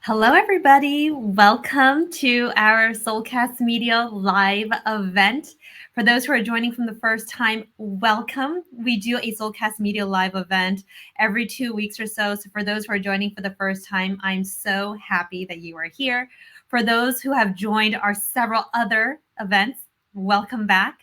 Hello, everybody. Welcome to our Soulcast Media live event. For those who are joining from the first time, welcome. We do a Soulcast Media live event every 2 weeks or so. So, for those who are joining for the first time, I'm so happy that you are here. For those who have joined our several other events, welcome back.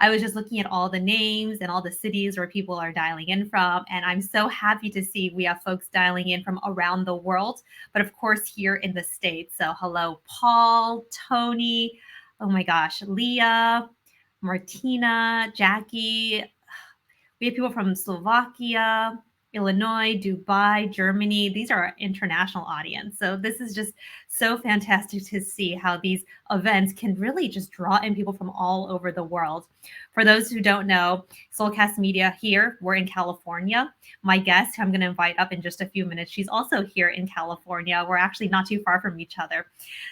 I was just looking at all the names and all the cities where people are dialing in from, and I'm so happy to see we have folks dialing in from around the world, but of course here in the States. So hello, Paul, Tony, oh my gosh, Leah, Martina, Jackie. We have people from Slovakia, Illinois, Dubai, Germany. These are our international audience. So this is just so fantastic to see how these events can really just draw in people from all over the world. For those who don't know, Soulcast Media here, we're in California. My guest, who I'm going to invite up in just a few minutes, she's also here in California. We're actually not too far from each other.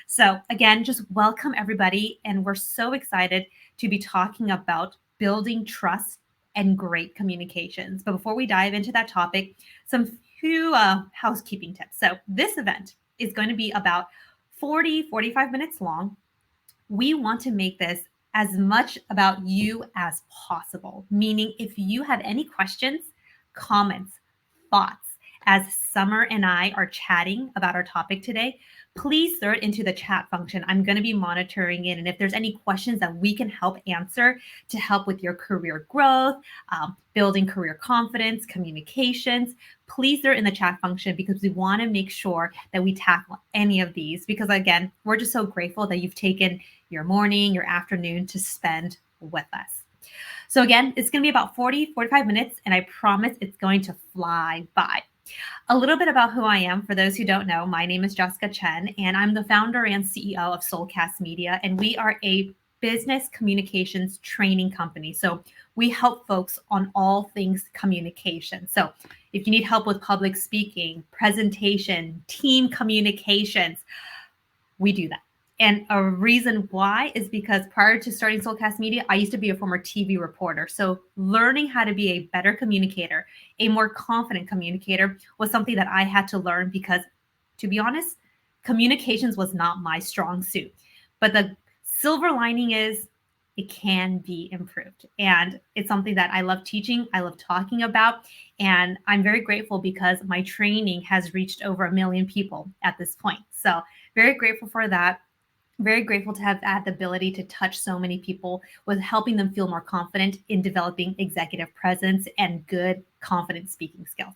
So again, just welcome everybody. And we're so excited to be talking about building trust and great communications. But before we dive into that topic, some few housekeeping tips. So this event is going to be about 45 minutes long. We want to make this as much about you as possible, meaning if you have any questions, comments, thoughts, as Summer and I are chatting about our topic today, please throw it into the chat function. I'm going to be monitoring it. And if there's any questions that we can help answer to help with your career growth, building career confidence, communications, please throw it in the chat function because we want to make sure that we tackle any of these. Because again, we're just so grateful that you've taken your morning, your afternoon to spend with us. So again, it's going to be about 45 minutes, and I promise it's going to fly by. A little bit about who I am. For those who don't know, my name is Jessica Chen, and I'm the founder and CEO of Soulcast Media, and we are a business communications training company. So we help folks on all things communication. So if you need help with public speaking, presentation, team communications, we do that. And a reason why is because prior to starting Soulcast Media, I used to be a former TV reporter. So learning how to be a better communicator, a more confident communicator was something that I had to learn because, to be honest, communications was not my strong suit. But the silver lining is it can be improved. And it's something that I love teaching, I love talking about. And I'm very grateful because my training has reached over 1 million people at this point. So very grateful for that. Very grateful to have had the ability to touch so many people with helping them feel more confident in developing executive presence and good, confident speaking skills.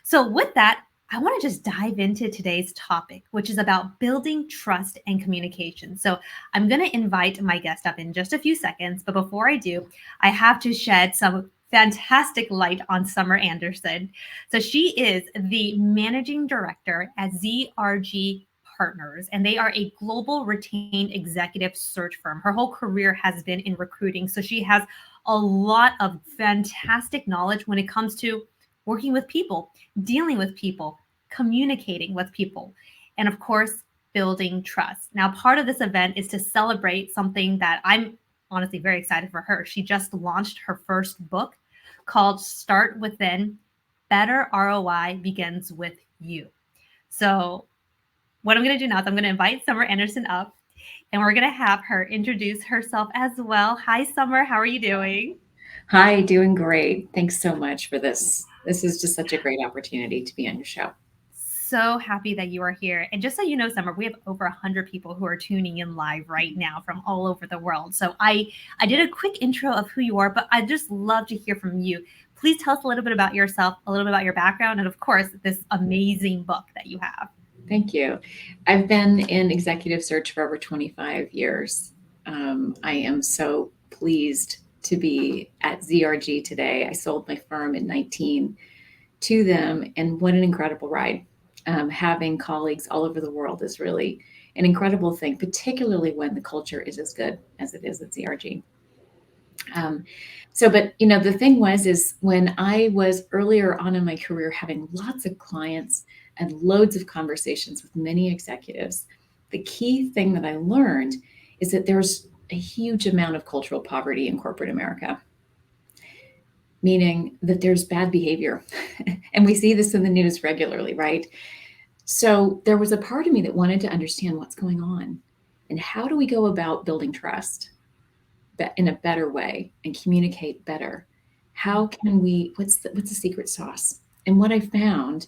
So, with that, I want to just dive into today's topic, which is about building trust and communication. So, I'm going to invite my guest up in just a few seconds. But before I do, I have to shed some fantastic light on Summer Anderson. So, she is the managing director at ZRG Partners, and they are a global retained executive search firm. Her whole career has been in recruiting, so she has a lot of fantastic knowledge when it comes to working with people, dealing with people, communicating with people, and of course, building trust. Now, part of this event is to celebrate something that I'm honestly very excited for her. She just launched her first book called Start Within. Better ROI Begins with You. So what I'm going to do now is I'm going to invite Summer Anderson up, and we're going to have her introduce herself as well. Hi, Summer. How are you doing? Hi, doing great. Thanks so much for this. This is just such a great opportunity to be on your show. So happy that you are here. And just so you know, Summer, we have over 100 people who are tuning in live right now from all over the world. So I did a quick intro of who you are, but I'd just love to hear from you. Please tell us a little bit about yourself, a little bit about your background, and of course, this amazing book that you have. Thank you. I've been in executive search for over 25 years. I am so pleased to be at ZRG today. I sold my firm in 19 to them, and what an incredible ride. Having colleagues all over the world is really an incredible thing, particularly when the culture is as good as it is at ZRG. Um, but the thing is when I was earlier on in my career having lots of clients and loads of conversations with many executives, the key thing that I learned is that there's a huge amount of cultural poverty in corporate America, meaning that there's bad behavior. And we see this in the news regularly, right? So there was a part of me that wanted to understand what's going on and how do we go about building trust in a better way and communicate better. How can we, what's the secret sauce? And what I found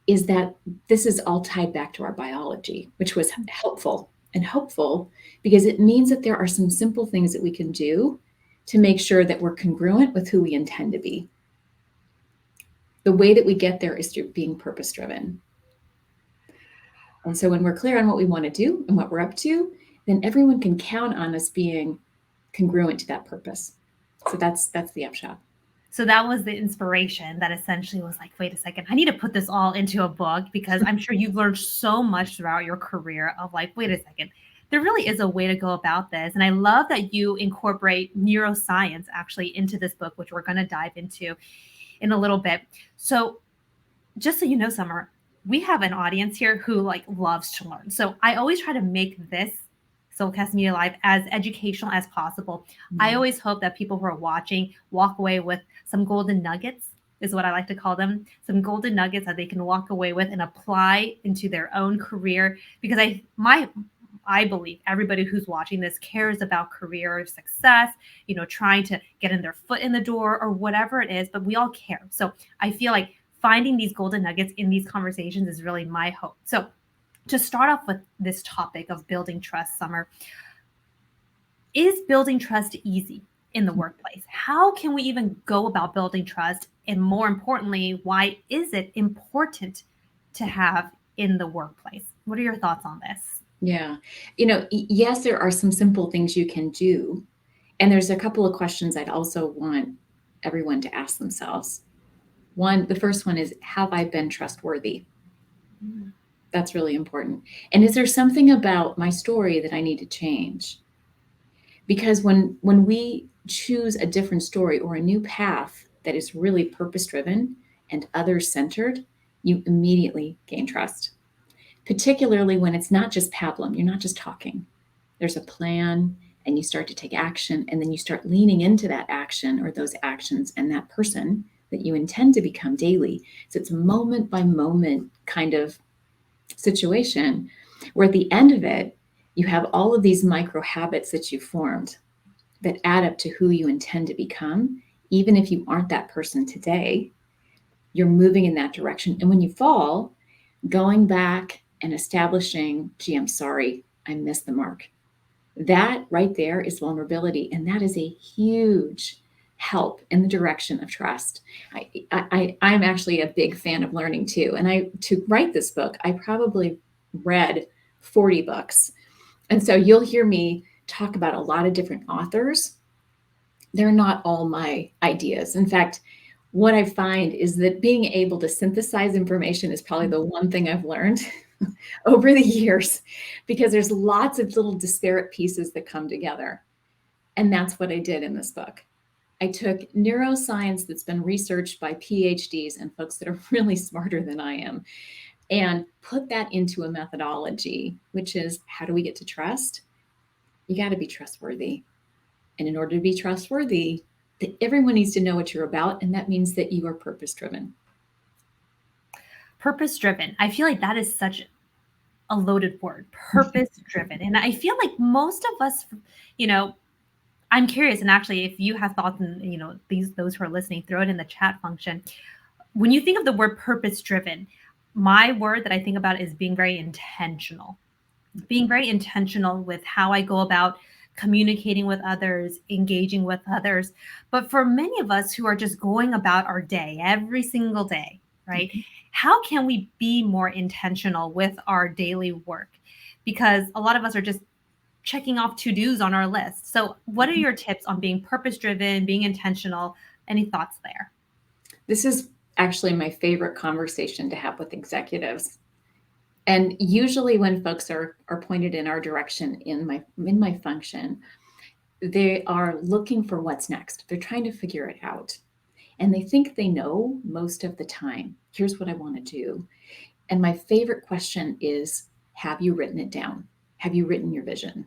is that this is all tied back to our biology, which was helpful and hopeful because it means that there are some simple things that we can do to make sure that we're congruent with who we intend to be. The way that we get there is through being purpose driven. And so when we're clear on what we want to do and what we're up to, then everyone can count on us being congruent to that purpose. So that's the upshot. So that was the inspiration that essentially was like, wait a second, I need to put this all into a book because I'm sure you've learned so much throughout your career of like, wait a second, there really is a way to go about this. And I love that you incorporate neuroscience actually into this book, which we're going to dive into in a little bit. So just so you know, Summer, we have an audience here who like loves to learn. So I always try to make this Soulcast Media Live as educational as possible. I always hope that people who are watching walk away with some golden nuggets, is what I like to call them, some golden nuggets that they can walk away with and apply into their own career. Because I believe everybody who's watching this cares about career success, trying to get in their foot in the door or whatever it is, but we all care. So I feel like finding these golden nuggets in these conversations is really my hope. So to start off with this topic of building trust, Summer, is building trust easy in the workplace? How can we even go about building trust? And more importantly, why is it important to have in the workplace? What are your thoughts on this? Yeah. Yes, there are some simple things you can do. And there's a couple of questions I'd also want everyone to ask themselves. The first one is, have I been trustworthy? Mm-hmm. That's really important. And is there something about my story that I need to change? Because when we choose a different story or a new path that is really purpose-driven and others-centered, you immediately gain trust. Particularly when it's not just pablum, you're not just talking. There's a plan and you start to take action and then you start leaning into that action or those actions and that person that you intend to become daily. So it's a moment by moment kind of situation where at the end of it, you have all of these micro habits that you formed that add up to who you intend to become. Even if you aren't that person today, you're moving in that direction. And when you fall, going back and establishing, gee, I'm sorry, I missed the mark. That right there is vulnerability. And that is a huge help in the direction of trust. I'm actually a big fan of learning too. And to write this book, I probably read 40 books. And so you'll hear me talk about a lot of different authors. They're not all my ideas. In fact, what I find is that being able to synthesize information is probably the one thing I've learned over the years, because there's lots of little disparate pieces that come together. And that's what I did in this book. I took neuroscience that's been researched by PhDs and folks that are really smarter than I am, and put that into a methodology, which is, how do we get to trust? You got to be trustworthy. And in order to be trustworthy, everyone needs to know what you're about. And that means that you are purpose-driven. Purpose-driven. I feel like that is such a loaded word, purpose-driven. And I feel like most of us, I'm curious, and actually, if you have thoughts, and those who are listening, throw it in the chat function. When you think of the word purpose-driven, my word that I think about is being very intentional. Being very intentional with how I go about communicating with others, engaging with others. But for many of us who are just going about our day every single day, right? Mm-hmm. How can we be more intentional with our daily work? Because a lot of us are just checking off to-dos on our list. So what are your tips on being purpose-driven, being intentional? Any thoughts there? This is actually my favorite conversation to have with executives. And usually when folks are pointed in our direction in my function, they are looking for what's next. They're trying to figure it out. And they think they know most of the time. Here's what I want to do. And my favorite question is, have you written it down? Have you written your vision?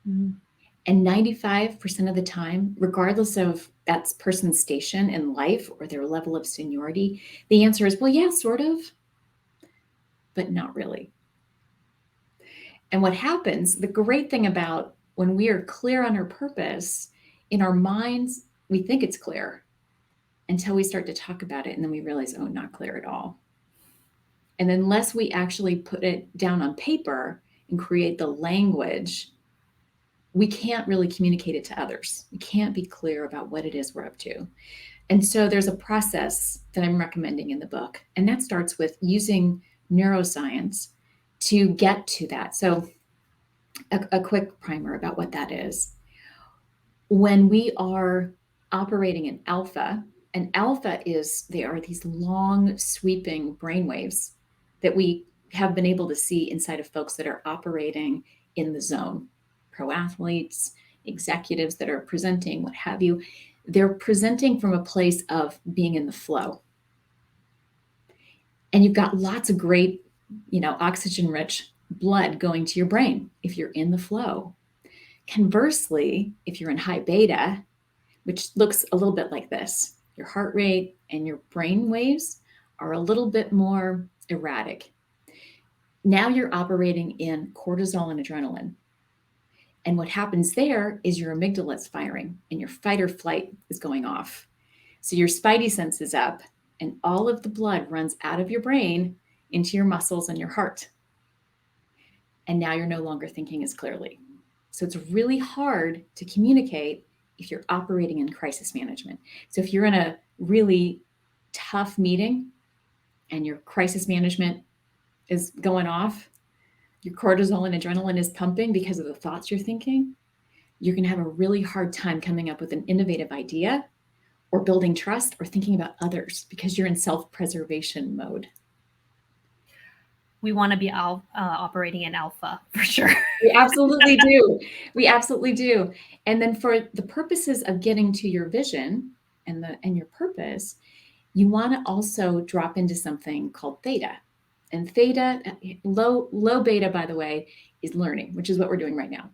Mm-hmm. And 95% of the time, regardless of that person's station in life or their level of seniority, the answer is, well, yeah, sort of. but not really. And what happens, the great thing about when we are clear on our purpose, in our minds, we think it's clear until we start to talk about it. And then we realize, oh, not clear at all. And unless we actually put it down on paper and create the language, we can't really communicate it to others. We can't be clear about what it is we're up to. And so there's a process that I'm recommending in the book. And that starts with using neuroscience to get to that. So a quick primer about what that is. When we are operating in alpha, and alpha they are these long sweeping brainwaves that we have been able to see inside of folks that are operating in the zone, pro athletes, executives that are presenting, what have you. They're presenting from a place of being in the flow. And you've got lots of great, oxygen rich blood going to your brain if you're in the flow. Conversely, if you're in high beta, which looks a little bit like this, your heart rate and your brain waves are a little bit more erratic. Now you're operating in cortisol and adrenaline. And what happens there is your amygdala is firing and your fight or flight is going off. So your spidey sense is up and all of the blood runs out of your brain into your muscles and your heart. And now you're no longer thinking as clearly. So it's really hard to communicate if you're operating in crisis management. So if you're in a really tough meeting and your crisis management is going off, your cortisol and adrenaline is pumping because of the thoughts you're thinking, you're going to have a really hard time coming up with an innovative idea or building trust or thinking about others because you're in self-preservation mode. We want to be operating in alpha for sure. We absolutely do. We absolutely do. And then for the purposes of getting to your vision and your purpose, you want to also drop into something called theta. And theta, low beta, by the way, is learning, which is what we're doing right now.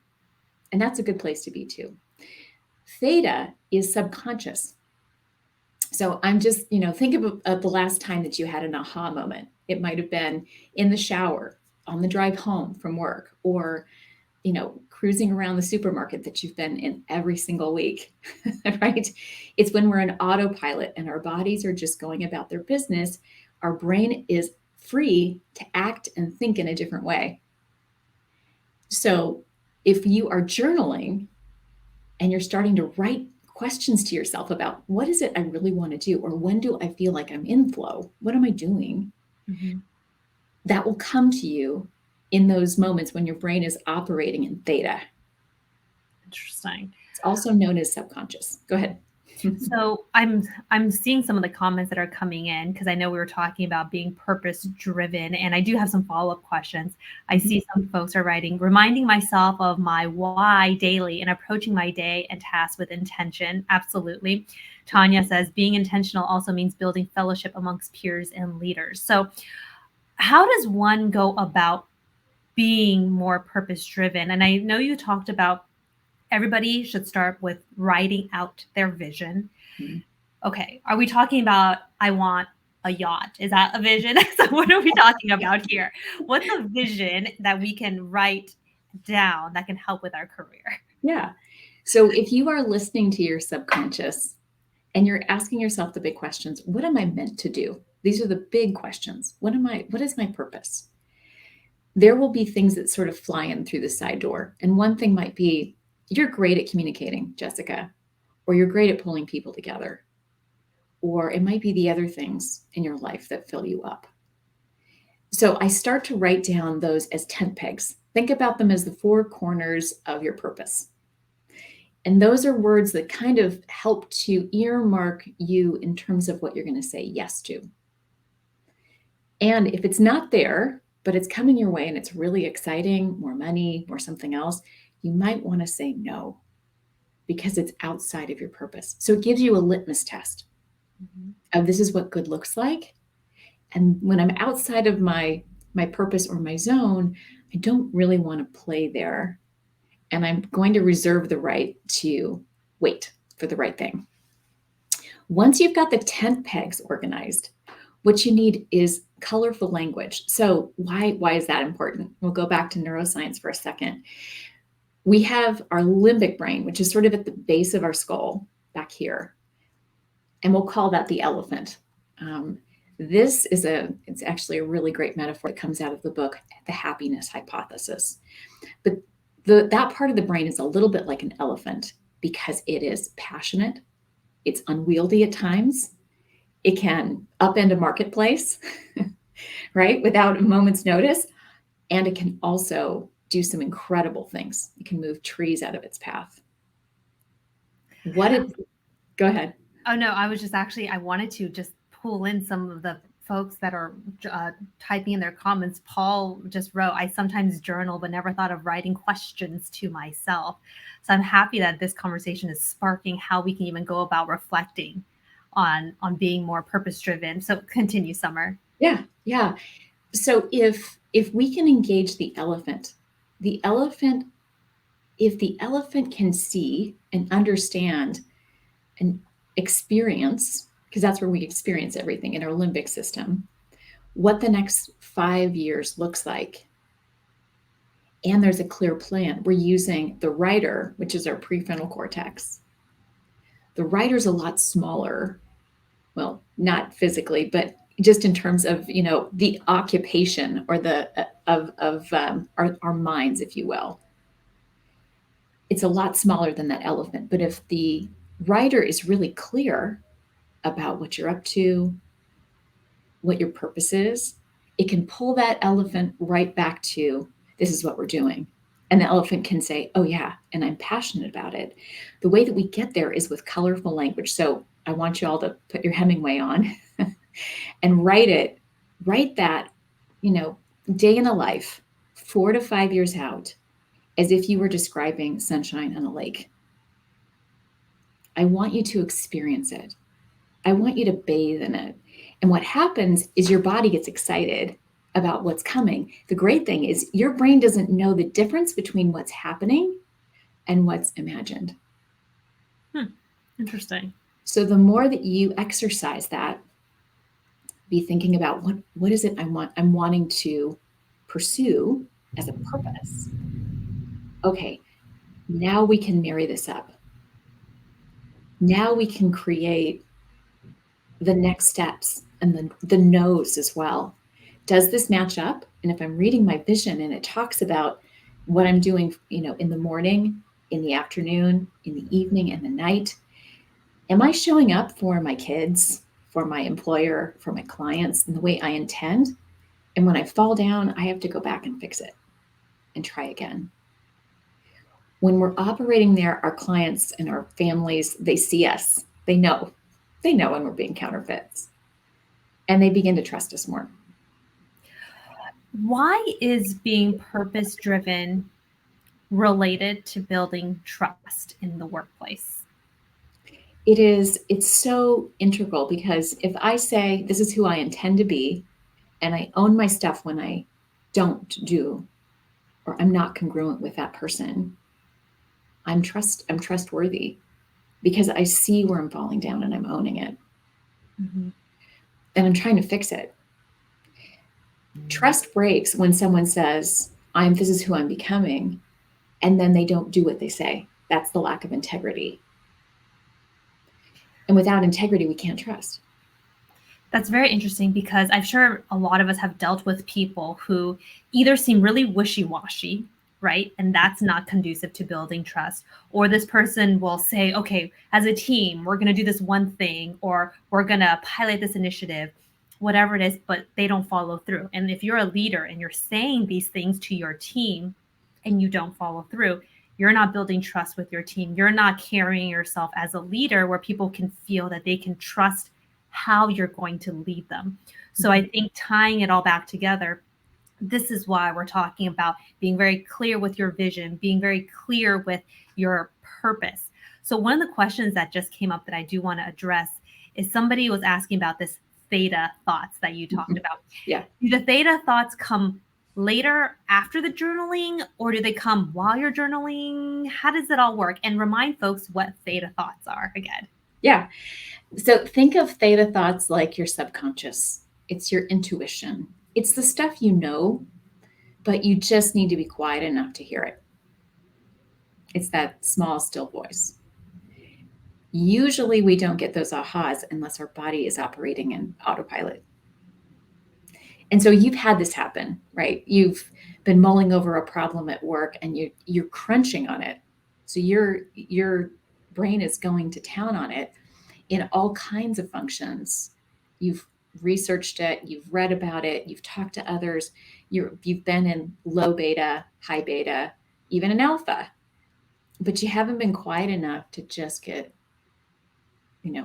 And that's a good place to be too. Theta is subconscious. So I'm just, think of the last time that you had an aha moment. It might have been in the shower, on the drive home from work, or, cruising around the supermarket that you've been in every single week, right? It's when we're in autopilot and our bodies are just going about their business. Our brain is free to act and think in a different way. So if you are journaling and you're starting to write questions to yourself about what is it I really want to do, or when do I feel like I'm in flow? What am I doing? Mm-hmm. That will come to you in those moments when your brain is operating in theta. Interesting. It's also known as subconscious. Go ahead. So I'm seeing some of the comments that are coming in because I know we were talking about being purpose driven, and I do have some follow-up questions. I see some folks are writing, reminding myself of my why daily and approaching my day and tasks with intention. Absolutely. Tanya says being intentional also means building fellowship amongst peers and leaders. So how does one go about being more purpose driven? And I know you talked about everybody should start with writing out their vision. Mm-hmm. Okay. Are we talking about, I want a yacht? Is that a vision? So what are we talking about here? What's a vision that we can write down that can help with our career? Yeah. So if you are listening to your subconscious and you're asking yourself the big questions, what am I meant to do? These are the big questions. What is my purpose? There will be things that sort of fly in through the side door. And one thing might be, you're great at communicating, Jessica, or you're great at pulling people together. Or it might be the other things in your life that fill you up. So I start to write down those as tent pegs. Think about them as the four corners of your purpose. And those are words that kind of help to earmark you in terms of what you're going to say yes to. And if it's not there, but it's coming your way and it's really exciting, more money, more something else, you might want to say no because it's outside of your purpose. So it gives you a litmus test of this is what good looks like. And when I'm outside of my purpose or my zone, I don't really want to play there. And I'm going to reserve the right to wait for the right thing. Once you've got the tent pegs organized, What you need is colorful language. So why is that important? We'll go back to neuroscience for a second. We have our limbic brain, which is sort of at the base of our skull back here. And we'll call that the elephant. It's actually a really great metaphor that comes out of the book, The Happiness Hypothesis. But that part of the brain is a little bit like an elephant because it is passionate, it's unwieldy at times, it can upend a marketplace, right, without a moment's notice, and it can also do some incredible things. It can move trees out of its path. Go ahead. Oh no, I wanted to just pull in some of the folks that are typing in their comments. Paul just wrote, I sometimes journal, but never thought of writing questions to myself. So I'm happy that this conversation is sparking how we can even go about reflecting on being more purpose driven. So continue, Summer. Yeah. So if we can engage the elephant, if the elephant can see and understand and experience, because that's where we experience everything in our limbic system, what the next 5 years looks like. And there's a clear plan. We're using the writer, which is our prefrontal cortex. The writer's a lot smaller. Well, not physically, but just in terms of, the occupation or our minds, if you will. It's a lot smaller than that elephant. But if the writer is really clear about what you're up to, what your purpose is, it can pull that elephant right back to, this is what we're doing. And the elephant can say, oh yeah, and I'm passionate about it. The way that we get there is with colorful language. So I want you all to put your Hemingway on and write that, day in a life, 4 to 5 years out, as if you were describing sunshine on a lake. I want you to experience it. I want you to bathe in it. And what happens is your body gets excited about what's coming. The great thing is your brain doesn't know the difference between what's happening and what's imagined. Interesting. So the more that you exercise that, be thinking about what is it I'm wanting to pursue as a purpose. Okay, now we can marry this up. Now we can create the next steps and the no's as well. Does this match up? And if I'm reading my vision and it talks about what I'm doing, in the morning, in the afternoon, in the evening, and the night, am I showing up for my kids, for my employer, for my clients in the way I intend? And when I fall down, I have to go back and fix it and try again. When we're operating there, our clients and our families, they see us. They know when we're being counterfeits. And they begin to trust us more. Why is being purpose driven related to building trust in the workplace? It's so integral, because if I say this is who I intend to be, and I own my stuff when I don't do, or I'm not congruent with that person, I'm trustworthy, because I see where I'm falling down and I'm owning it. Mm-hmm. And I'm trying to fix it. Trust breaks when someone says, this is who I'm becoming, and then they don't do what they say. That's the lack of integrity. And without integrity, we can't trust. That's very interesting, because I'm sure a lot of us have dealt with people who either seem really wishy-washy, right? And that's not conducive to building trust. Or this person will say, okay, as a team, we're going to do this one thing, or we're going to pilot this initiative, whatever it is, but they don't follow through. And if you're a leader and you're saying these things to your team and you don't follow through, you're not building trust with your team. You're not carrying yourself as a leader where people can feel that they can trust how you're going to lead them. So I think tying it all back together, this is why we're talking about being very clear with your vision, being very clear with your purpose. So one of the questions that just came up that I do want to address is somebody was asking about this theta thoughts that you talked about. Yeah. Do the theta thoughts come later after the journaling, or do they come while you're journaling? How does it all work? And remind folks what theta thoughts are again. Yeah. So think of theta thoughts like your subconscious. It's your intuition. It's the stuff you know, but you just need to be quiet enough to hear it. It's that small, still voice. Usually we don't get those ahas unless our body is operating in autopilot. And so you've had this happen, right? You've been mulling over a problem at work and you're crunching on it. So your brain is going to town on it in all kinds of functions. You've researched it, you've read about it, you've talked to others, you've been in low beta, high beta, even in alpha, but you haven't been quiet enough to just get,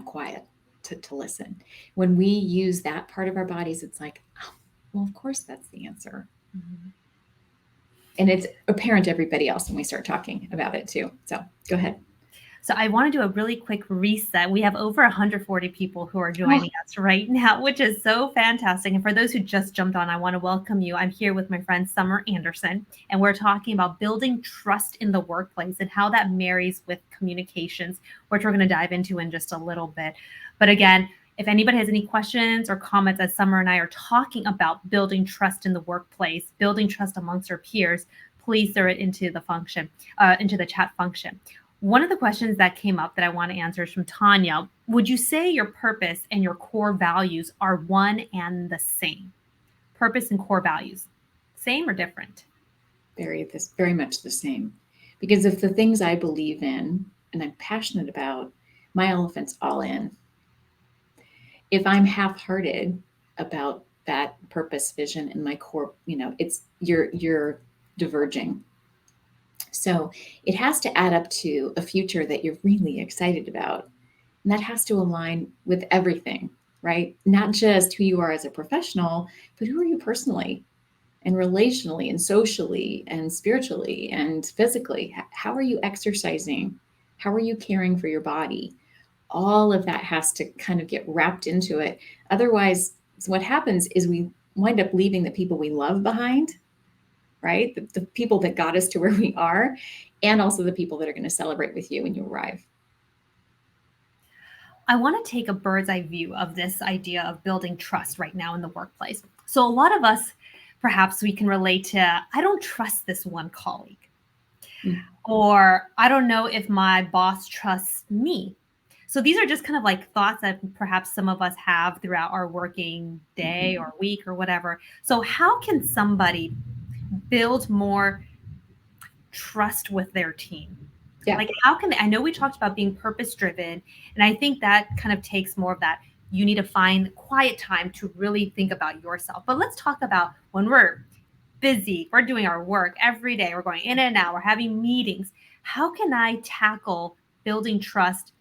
quiet to listen. When we use that part of our bodies, it's like, oh, well, of course that's the answer. Mm-hmm. And it's apparent to everybody else when we start talking about it too. So go ahead. So I want to do a really quick reset. We have over 140 people who are joining us right now, which is so fantastic. And for those who just jumped on, I want to welcome you. I'm here with my friend Summer Anderson, and we're talking about building trust in the workplace and how that marries with communications, which we're going to dive into in just a little bit. But again, if anybody has any questions or comments as Summer and I are talking about building trust in the workplace, building trust amongst our peers, please throw it into the function, into the chat function. One of the questions that came up that I want to answer is from Tanya. Would you say your purpose and your core values are one and the same? Purpose and core values, same or different? Very much the same. Because if the things I believe in and I'm passionate about, my elephant's all in. If I'm half-hearted about that purpose, vision, and my core, it's you're diverging. So it has to add up to a future that you're really excited about. And that has to align with everything, right? Not just who you are as a professional, but who are you personally and relationally and socially and spiritually and physically? How are you exercising? How are you caring for your body? All of that has to kind of get wrapped into it. Otherwise, what happens is we wind up leaving the people we love behind, right? The people that got us to where we are, and also the people that are going to celebrate with you when you arrive. I want to take a bird's eye view of this idea of building trust right now in the workplace. So a lot of us, perhaps we can relate to, I don't trust this one colleague. Or I don't know if my boss trusts me. So these are just kind of like thoughts that perhaps some of us have throughout our working day or week or whatever. So how can somebody build more trust with their team? Yeah. Like how can I know we talked about being purpose driven, and I think that kind of takes more of that. You need to find quiet time to really think about yourself. But let's talk about when we're busy, we're doing our work every day, we're going in and out, we're having meetings. How can I tackle building trust,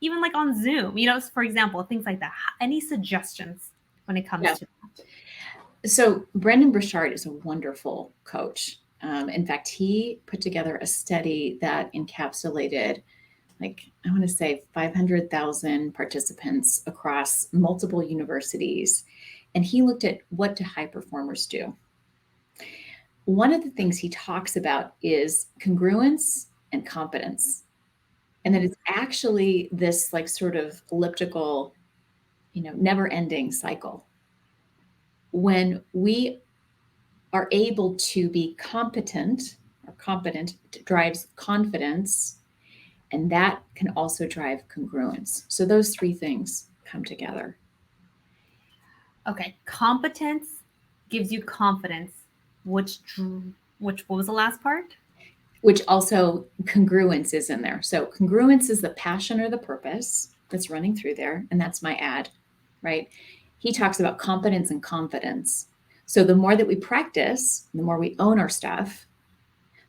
even like on Zoom, for example, things like that? Any suggestions when it comes to that? So Brendan Burchard is a wonderful coach. In fact, he put together a study that encapsulated, I want to say 500,000 participants across multiple universities. And he looked at what do high performers do. One of the things he talks about is congruence and competence. And that it's actually this sort of elliptical, never ending cycle. When we are able to be competent, or competent drives confidence, and that can also drive congruence. So those three things come together. Okay, competence gives you confidence, which what was the last part? Which also congruence is in there. So congruence is the passion or the purpose that's running through there, and that's my ad, right? He talks about competence and confidence. So the more that we practice, the more we own our stuff,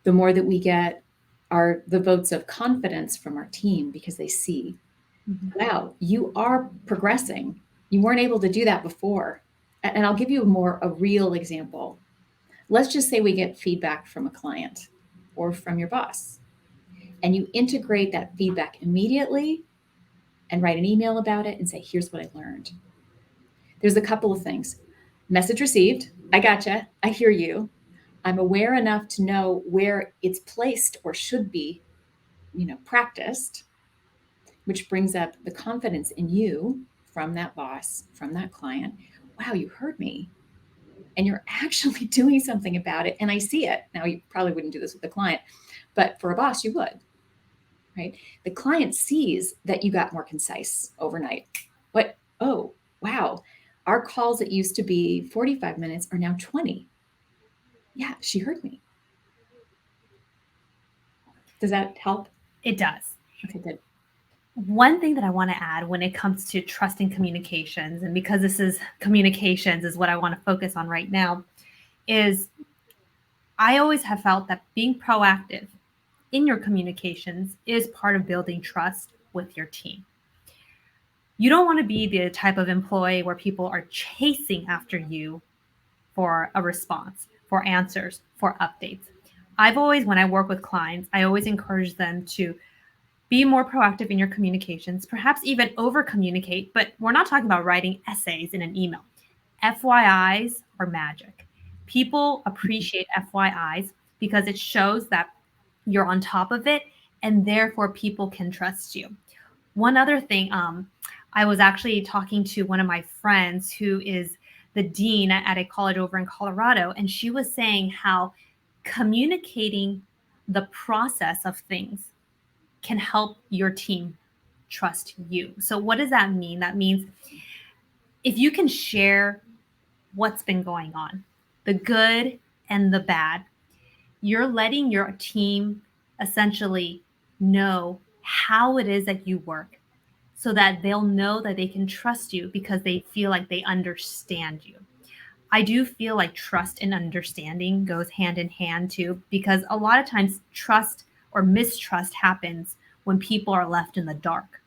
the more that we get the votes of confidence from our team, because they see, wow, you are progressing. You weren't able to do that before. And I'll give you a real example. Let's just say we get feedback from a client or from your boss, and you integrate that feedback immediately and write an email about it and say, here's what I learned. There's a couple of things. Message received. I gotcha. I hear you. I'm aware enough to know where it's placed or should be, practiced, which brings up the confidence in you from that boss, from that client. wow, you heard me and you're actually doing something about it. And I see it. Now, you probably wouldn't do this with the client, but for a boss, you would, right? The client sees that you got more concise overnight. But, oh, wow, our calls that used to be 45 minutes are now 20. Yeah, she heard me. Does that help? It does. Okay, good. One thing that I want to add when it comes to trusting communications, and because this is communications is what I want to focus on right now, is I always have felt that being proactive in your communications is part of building trust with your team. You don't want to be the type of employee where people are chasing after you for a response, for answers, for updates. I've always, when I work with clients, I always encourage them to be more proactive in your communications, perhaps even over communicate, but we're not talking about writing essays in an email. FYIs are magic. People appreciate FYIs because it shows that you're on top of it and therefore people can trust you. One other thing, I was actually talking to one of my friends who is the dean at a college over in Colorado, and she was saying how communicating the process of things can help your team trust you. So, what does that mean? That means if you can share what's been going on, the good and the bad, you're letting your team essentially know how it is that you work so that they'll know that they can trust you because they feel like they understand you. I do feel like trust and understanding goes hand in hand too, because a lot of times trust or mistrust happens when people are left in the dark.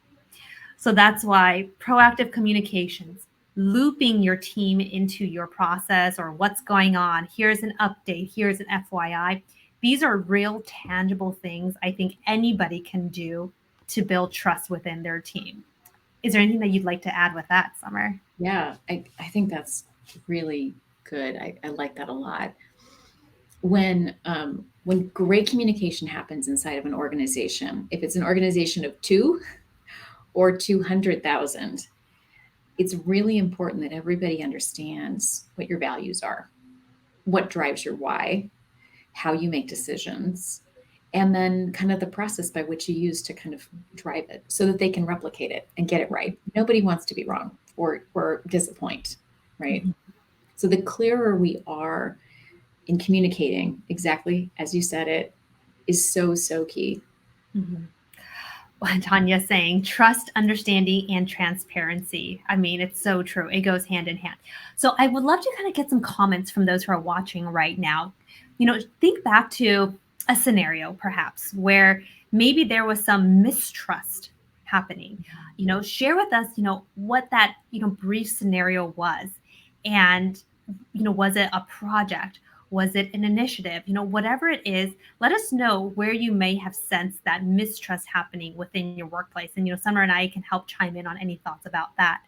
So that's why proactive communications, looping your team into your process or what's going on, here's an update, here's an FYI. These are real tangible things I think anybody can do to build trust within their team. Is there anything that you'd like to add with that, Summer? Yeah, I think that's really good. I like that a lot. When great communication happens inside of an organization, if it's an organization of two or 200,000, it's really important that everybody understands what your values are, what drives your why, how you make decisions, and then kind of the process by which you use to kind of drive it so that they can replicate it and get it right. Nobody wants to be wrong or disappoint, right? Mhm. So the clearer we are in communicating exactly as you said it is so, so key. Mhm. Well, Tanya saying trust, understanding, and transparency. I mean, it's so true. It goes hand in hand. So I would love to kind of get some comments from those who are watching right now. Think back to a scenario perhaps where maybe there was some mistrust happening. Share with us, what that, brief scenario was. And, was it a project? Was it an initiative? Whatever it is, let us know where you may have sensed that mistrust happening within your workplace. And, Summer and I can help chime in on any thoughts about that.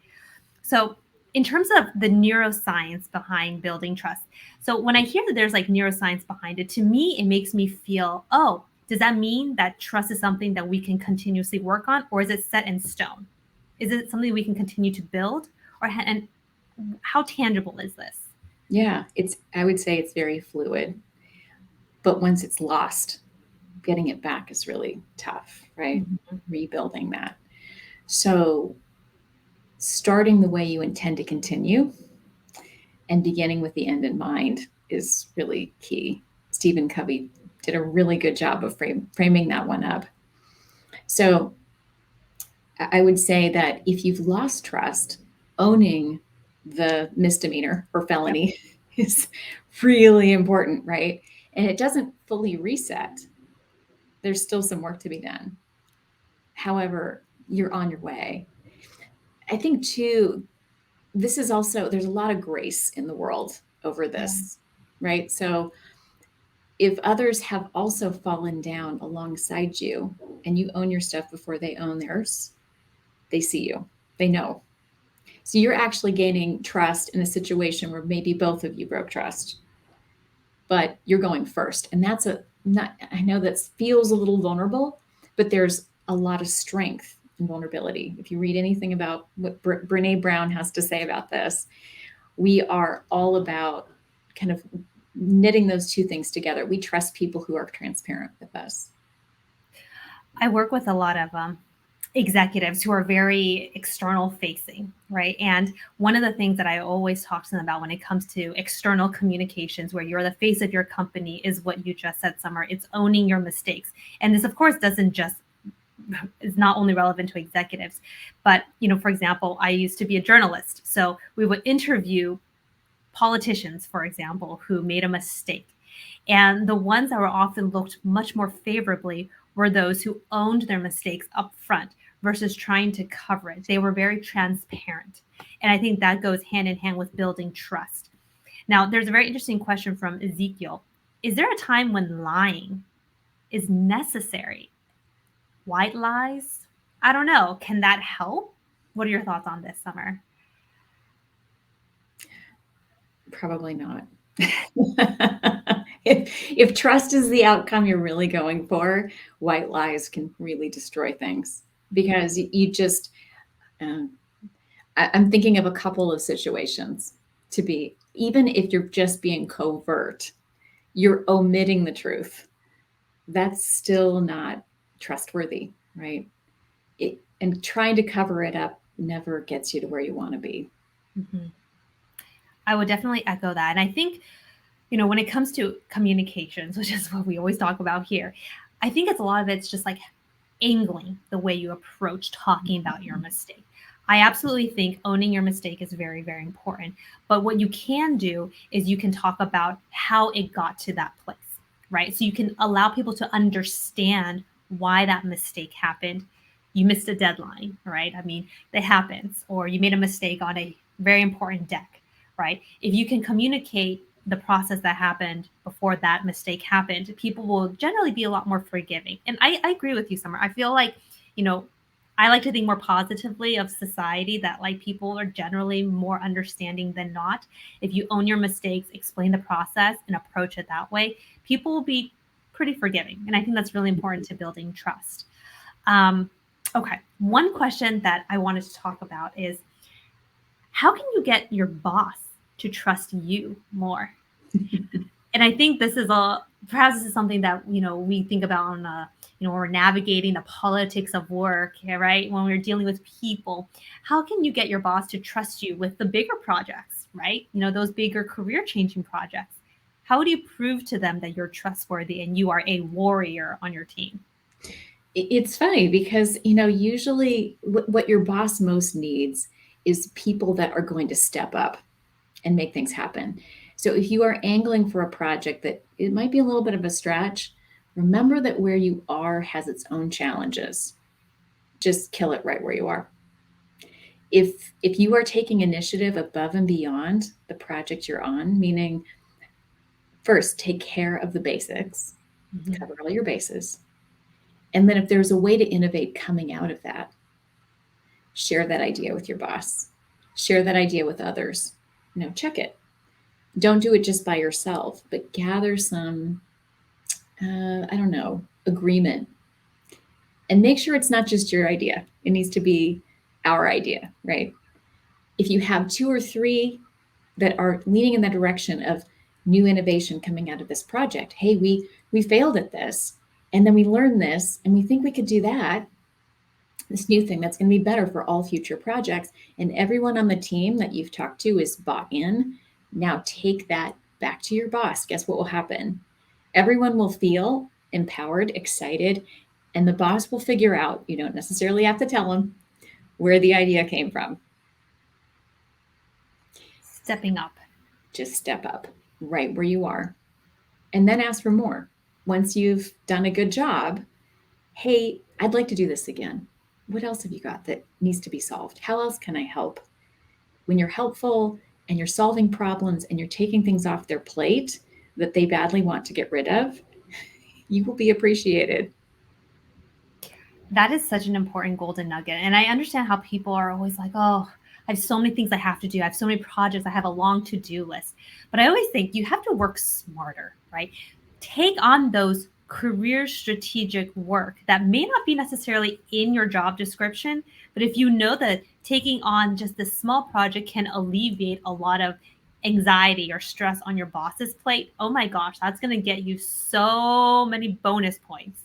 So, in terms of the neuroscience behind building trust, so when I hear that there's like neuroscience behind it, to me, it makes me feel, oh, does that mean that trust is something that we can continuously work on, or is it set in stone? Is it something we can continue to build, and how tangible is this? Yeah, I would say it's very fluid, but once it's lost, getting it back is really tough, right? Mhm. Rebuilding that. So, starting the way you intend to continue and beginning with the end in mind is really key. Stephen Covey did a really good job of framing that one up. So, I would say that if you've lost trust, owning the misdemeanor or Yep. felony is really important, right? And it doesn't fully reset. There's still some work to be done. However, you're on your way. I think, too, this is also, there's a lot of grace in the world over Yeah. this, right? So, if others have also fallen down alongside you and you own your stuff before they own theirs, they see you, they know. So you're actually gaining trust in a situation where maybe both of you broke trust, but you're going first. And that's not, I know that feels a little vulnerable, but there's a lot of strength in vulnerability. If you read anything about what Brene Brown has to say about this, We are all about kind of knitting those two things together. We trust people who are transparent with us. I work with a lot of executives who are very external facing, right? And one of the things that I always talk to them about when it comes to external communications, where you're the face of your company, is what you just said, Summer. It's owning your mistakes. And this, of course, doesn't just is not only relevant to executives, but for example, I used to be a journalist, so we would interview politicians, for example, who made a mistake. And the ones that were often looked much more favorably were those who owned their mistakes up front versus trying to cover it. They were very transparent. And I think that goes hand in hand with building trust. Now, there's a very interesting question from Ezekiel. Is there a time when lying is necessary? White lies? I don't know. Can that help? What are your thoughts on this, Summer? Probably not. if trust is the outcome you're really going for, white lies can really destroy things, because you just, I'm thinking of a couple of situations to be, even if you're just being covert, you're omitting the truth. That's still not trustworthy, right? And trying to cover it up never gets you to where you want to be. Mm-hmm. I would definitely echo that. And I think, when it comes to communications, which is what we always talk about here, I think it's a lot of it's just like angling the way you approach talking about your mistake. I absolutely think owning your mistake is very, very important. But what you can do is you can talk about how it got to that place, right? So you can allow people to understand why that mistake happened. You missed a deadline, right? I mean, that happens. Or you made a mistake on a very important deck, right? If you can communicate the process that happened before that mistake happened, people will generally be a lot more forgiving. And I agree with you, Summer. I feel like, I like to think more positively of society, that like people are generally more understanding than not. If you own your mistakes, explain the process, and approach it that way, people will be pretty forgiving. And I think that's really important to building trust. Okay. One question that I wanted to talk about is, how can you get your boss to trust you more? And I think this is perhaps this is something that we think about on when we're navigating the politics of work, right? When we're dealing with people, how can you get your boss to trust you with the bigger projects, right? Those bigger career changing projects. How do you prove to them that you're trustworthy and you are a warrior on your team? It's funny because, usually what your boss most needs is people that are going to step up and make things happen. So if you are angling for a project that it might be a little bit of a stretch, remember that where you are has its own challenges. Just kill it right where you are. If you are taking initiative above and beyond the project you're on, meaning first take care of the basics, cover all your bases, and then if there's a way to innovate coming out of that, share that idea with your boss, share that idea with others. Check it. Don't do it just by yourself, but gather some, agreement. And make sure it's not just your idea. It needs to be our idea, right? If you have 2 or 3 that are leaning in the direction of new innovation coming out of this project, hey, we failed at this, and then we learned this, and we think we could do that, this new thing that's going to be better for all future projects, and everyone on the team that you've talked to is bought in. Now take that back to your boss. Guess what will happen? Everyone will feel empowered, excited, and the boss will figure out, you don't necessarily have to tell them, where the idea came from. Stepping up. Just step up right where you are, and then ask for more. Once you've done a good job, hey, I'd like to do this again. What else have you got that needs to be solved? How else can I help? When you're helpful and you're solving problems and you're taking things off their plate that they badly want to get rid of, you will be appreciated. That is such an important golden nugget. And I understand how people are always like, oh, I have so many things I have to do. I have so many projects. I have a long to-do list. But I always think you have to work smarter, right? Take on those career strategic work that may not be necessarily in your job description, but if you know that taking on just this small project can alleviate a lot of anxiety or stress on your boss's plate, oh my gosh, that's going to get you so many bonus points.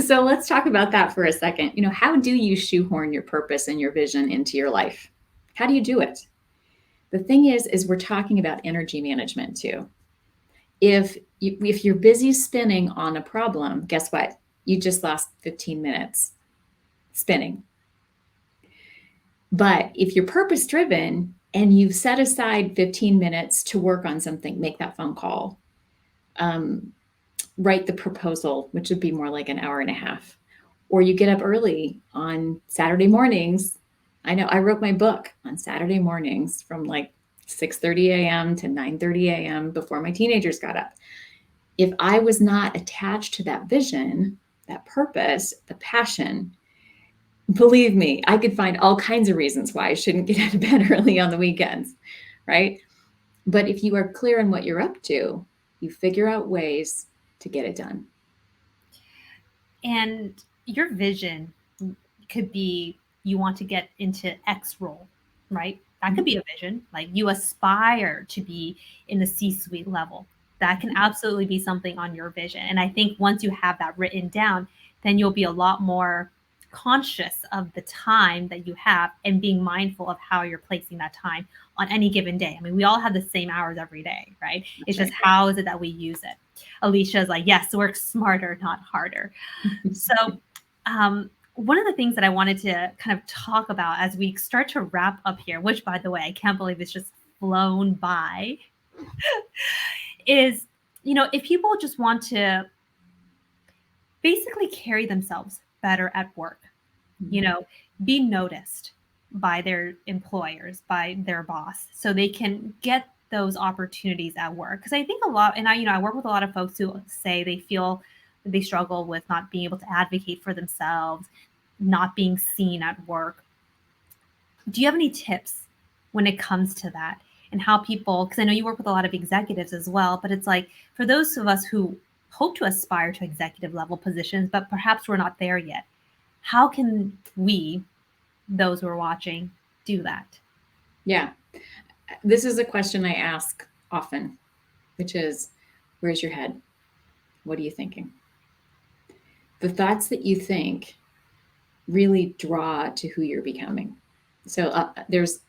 So let's talk about that for a second. How do you shoehorn your purpose and your vision into your life? How do you do it? The thing is we're talking about energy management too. If you're busy spinning on a problem, guess what? You just lost 15 minutes spinning. But if you're purpose driven and you've set aside 15 minutes to work on something, make that phone call, write the proposal, which would be more like an hour and a half, or you get up early on Saturday mornings. I know I wrote my book on Saturday mornings from like 6:30 a.m. to 9:30 a.m. before my teenagers got up. If I was not attached to that vision, that purpose, the passion, believe me, I could find all kinds of reasons why I shouldn't get out of bed early on the weekends, right? But if you are clear on what you're up to, you figure out ways to get it done. And your vision could be you want to get into X role, right? That could be a vision. Like you aspire to be in the C-suite level. That can absolutely be something on your vision. And I think once you have that written down, then you'll be a lot more conscious of the time that you have and being mindful of how you're placing that time on any given day. I mean, we all have the same hours every day, right? It's just how is it that we use it? Alicia's like, yes, work smarter, not harder. So, one of the things that I wanted to kind of talk about as we start to wrap up here, which by the way, I can't believe it's just flown by, is, if people just want to basically carry themselves better at work, be noticed by their employers, by their boss, so they can get those opportunities at work. Because I think a lot, and I work with a lot of folks who say they feel they struggle with not being able to advocate for themselves, not being seen at work. Do you have any tips when it comes to that and how people, because I know you work with a lot of executives as well, but it's like for those of us who hope to aspire to executive level positions, but perhaps we're not there yet, how can we, those who are watching, do that? Yeah. This is a question I ask often, which is, where's your head? What are you thinking? The thoughts that you think really draw to who you're becoming. So there's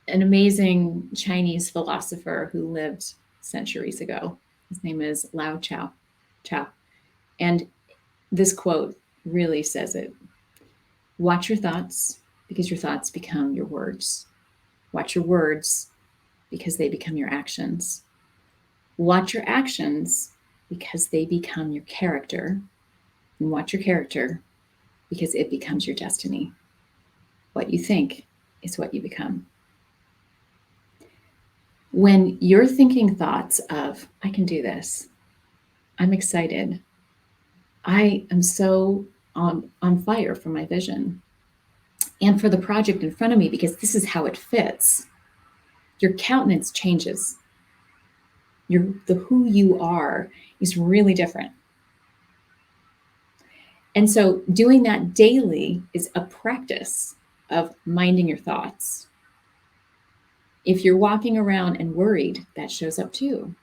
an amazing Chinese philosopher who lived centuries ago. His name is Lao Chao. And this quote really says it. Watch your thoughts because your thoughts become your words. Watch your words because they become your actions. Watch your actions because they become your character. And watch your character because it becomes your destiny. What you think is what you become. When you're thinking thoughts of, I can do this, I'm excited, I am so on fire for my vision and for the project in front of me because this is how it fits, your countenance changes. The who you are is really different. And so doing that daily is a practice of minding your thoughts. If you're walking around and worried, that shows up too.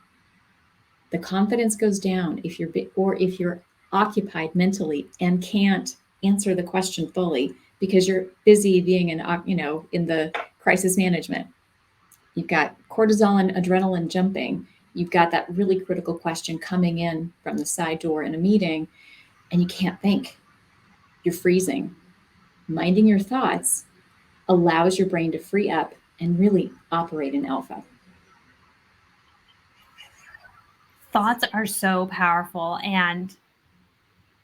The confidence goes down if you're occupied mentally and can't answer the question fully because you're busy being in the crisis management. You've got cortisol and adrenaline jumping. You've got that really critical question coming in from the side door in a meeting, and you can't think. You're freezing. Minding your thoughts allows your brain to free up and really operate in alpha. Thoughts are so powerful. And,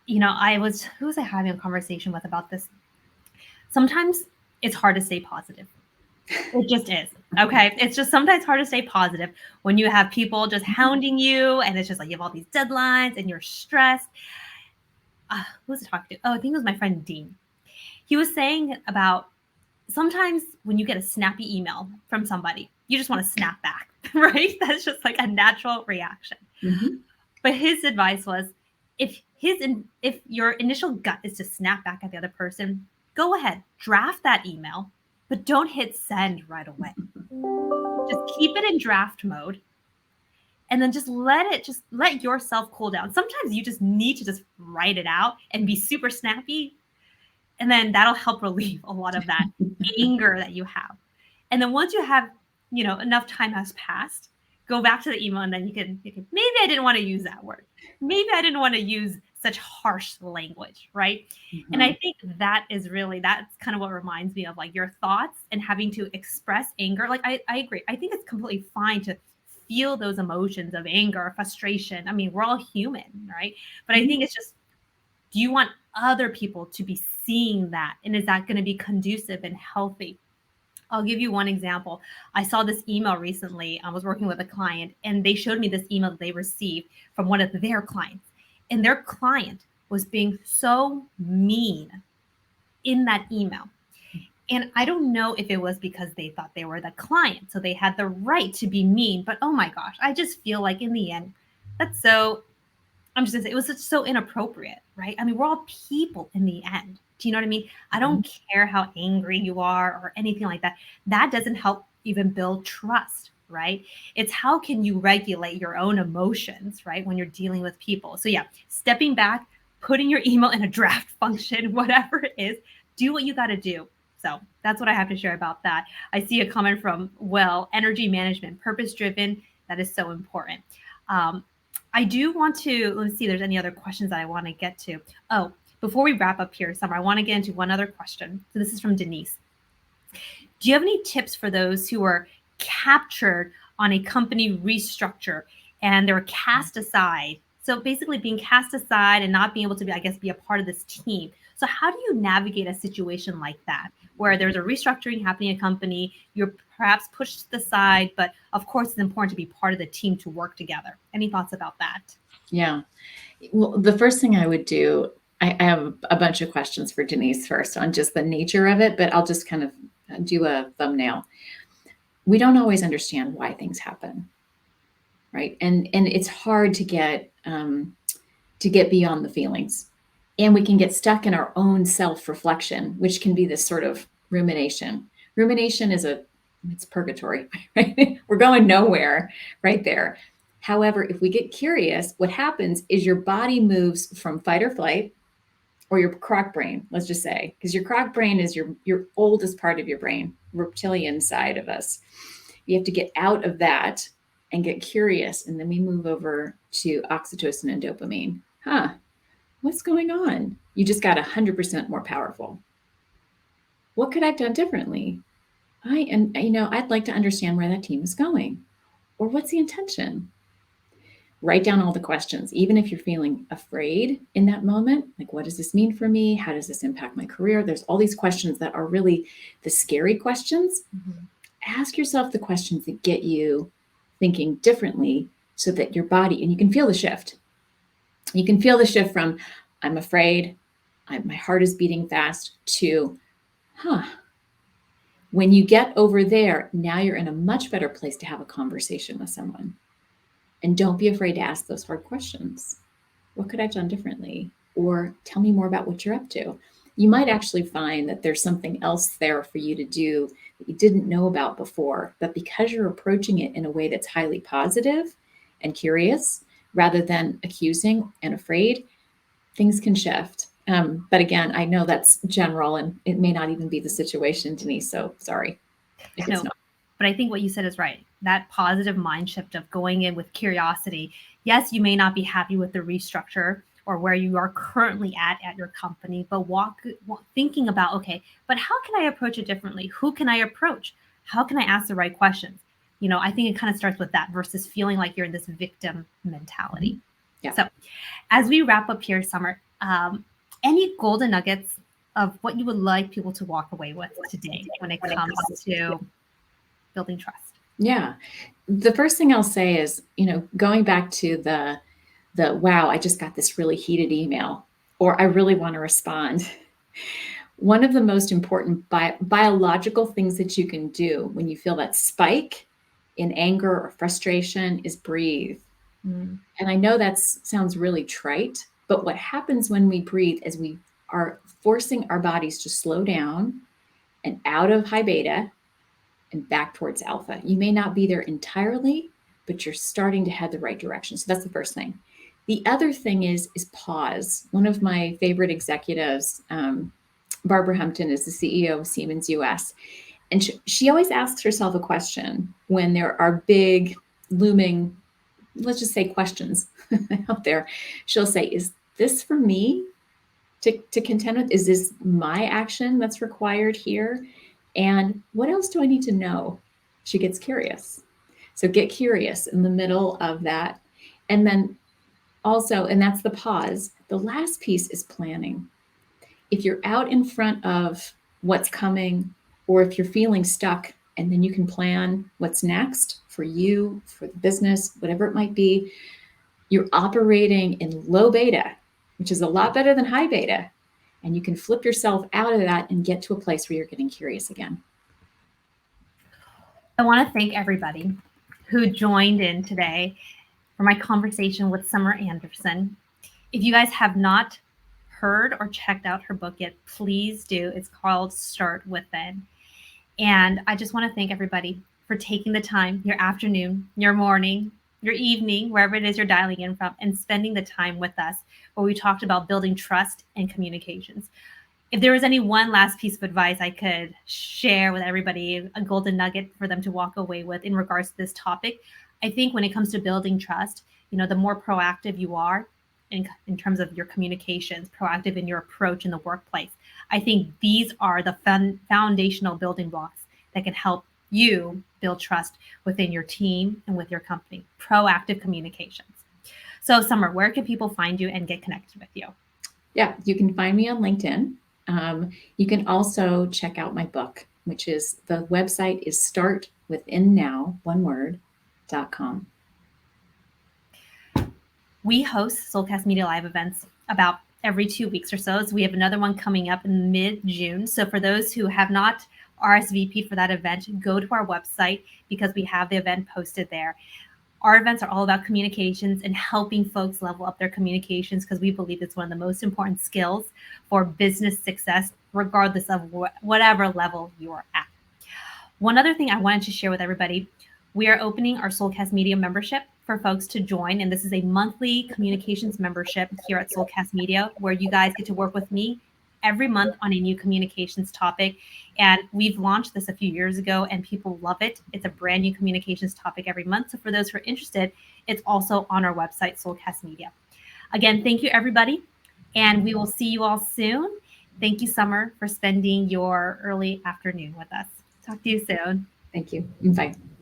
who was I having a conversation with about this? Sometimes it's hard to stay positive. It just is. Okay. It's just sometimes hard to stay positive when you have people just hounding you and it's just like you have all these deadlines and you're stressed. Who was I talking to? Oh, I think it was my friend Dean. He was saying about sometimes when you get a snappy email from somebody, you just want to snap back, right? That's just like a natural reaction. Mm-hmm. But his advice was, if your initial gut is to snap back at the other person, go ahead, draft that email, but don't hit send right away. Just keep it in draft mode, and then just let yourself cool down. Sometimes you just need to just write it out and be super snappy, and then that'll help relieve a lot of that anger that you have. And then once you have, enough time has passed, go back to the email, and then you can maybe I didn't want to use that word. Maybe I didn't want to use such harsh language, right? Mm-hmm. And I think that's kind of what reminds me of like your thoughts and having to express anger. Like I agree. I think it's completely fine to feel those emotions of anger or frustration. I mean, we're all human, right? But I think it's just, do you want other people to be seeing that? And is that going to be conducive and healthy? I'll give you one example. I saw this email recently. I was working with a client, and they showed me this email that they received from one of their clients. And their client was being so mean in that email. And I don't know if it was because they thought they were the client, so they had the right to be mean. But oh my gosh, I just feel like in the end, I'm just gonna say it was so inappropriate, right? I mean, we're all people in the end. Do you know what I mean? I don't care how angry you are or anything like that. That doesn't help even build trust, right? It's how can you regulate your own emotions, right? When you're dealing with people. So yeah, stepping back, putting your email in a draft function, whatever it is, do what you got to do. So that's what I have to share about that. I see a comment from energy management, purpose driven. That is so important. I do want to, let's see if there's any other questions that I want to get to. Oh, before we wrap up here, Summer, I want to get into one other question. So this is from Denise. Do you have any tips for those who are captured on a company restructure and they're cast aside? So basically being cast aside and not being able to be a part of this team. So how do you navigate a situation like that, where there's a restructuring happening in a company, you're perhaps pushed to the side, but of course it's important to be part of the team to work together? Any thoughts about that? Yeah. Well, the first thing I would do, I have a bunch of questions for Denise first on just the nature of it, but I'll just kind of do a thumbnail. We don't always understand why things happen, right? And it's hard to get beyond the feelings, and we can get stuck in our own self-reflection, which can be this sort of rumination. Rumination it's purgatory, right? We're going nowhere right there. However, if we get curious, what happens is your body moves from fight or flight, or your croc brain, let's just say, because your croc brain is your oldest part of your brain, reptilian side of us. You have to get out of that and get curious. And then we move over to oxytocin and dopamine. What's going on? You just got 100% more powerful. What could I have done differently? I'd like to understand where that team is going, or what's the intention? Write down all the questions, even if you're feeling afraid in that moment. Like, what does this mean for me? How does this impact my career? There's all these questions that are really the scary questions. Mm-hmm. Ask yourself the questions that get you thinking differently, so that your body, and you can feel the shift. You can feel the shift from, I'm afraid, my heart is beating fast, to, when you get over there, now you're in a much better place to have a conversation with someone. And don't be afraid to ask those hard questions. What could I have done differently? Or tell me more about what you're up to. You might actually find that there's something else there for you to do that you didn't know about before, but because you're approaching it in a way that's highly positive and curious, rather than accusing and afraid, things can shift. But again, I know that's general, and it may not even be the situation, Denise, so sorry if it's not. But I think what you said is right. That positive mind shift of going in with curiosity. Yes, you may not be happy with the restructure or where you are currently at your company, but thinking about, okay, but how can I approach it differently? Who can I approach? How can I ask the right questions? I think it kind of starts with that versus feeling like you're in this victim mentality. Yeah. So as we wrap up here, Summer, any golden nuggets of what you would like people to walk away with today when it comes to building trust? Yeah. The first thing I'll say is, going back to the wow, I just got this really heated email, or I really want to respond. One of the most important biological things that you can do when you feel that spike in anger or frustration is breathe. Mm. And I know that sounds really trite, but what happens when we breathe is we are forcing our bodies to slow down and out of high beta and back towards alpha. You may not be there entirely, but you're starting to head the right direction. So that's the first thing. The other thing is pause. One of my favorite executives, Barbara Humpton, is the CEO of Siemens US. And she always asks herself a question when there are big looming, let's just say, questions out there. She'll say, is this for me to contend with? Is this my action that's required here? And what else do I need to know? She gets curious. So get curious in the middle of that. And then also, and that's the pause, the last piece is planning. If you're out in front of what's coming, or if you're feeling stuck, and then you can plan what's next for you, for the business, whatever it might be, you're operating in low beta, which is a lot better than high beta. And you can flip yourself out of that and get to a place where you're getting curious again. I want to thank everybody who joined in today for my conversation with Summer Anderson. If you guys have not heard or checked out her book yet, please do. It's called Start Within. And I just want to thank everybody for taking the time, your afternoon, your morning, your evening, wherever it is you're dialing in from, and spending the time with us where we talked about building trust and communications. If there was any one last piece of advice I could share with everybody, a golden nugget for them to walk away with in regards to this topic, I think when it comes to building trust, the more proactive you are in terms of your communications, proactive in your approach in the workplace, I think these are the foundational building blocks that can help you build trust within your team and with your company. Proactive communications. So, Summer, where can people find you and get connected with you? Yeah, you can find me on LinkedIn. You can also check out my book, which is, the website is startwithinnow, one word, .com. We host Soulcast Media Live events about every 2 weeks or so. So we have another one coming up in mid-June. So for those who have not RSVP'd for that event, go to our website because we have the event posted there. Our events are all about communications and helping folks level up their communications because we believe it's one of the most important skills for business success, regardless of whatever level you're at. One other thing I wanted to share with everybody, we are opening our Soulcast Media membership for folks to join. And this is a monthly communications membership here at Soulcast Media, where you guys get to work with me every month on a new communications topic. And we've launched this a few years ago and people love it. It's a brand new communications topic every month. So for those who are interested, it's also on our website, Soulcast Media. Again, thank you, everybody. And we will see you all soon. Thank you, Summer, for spending your early afternoon with us. Talk to you soon. Thank you. Bye.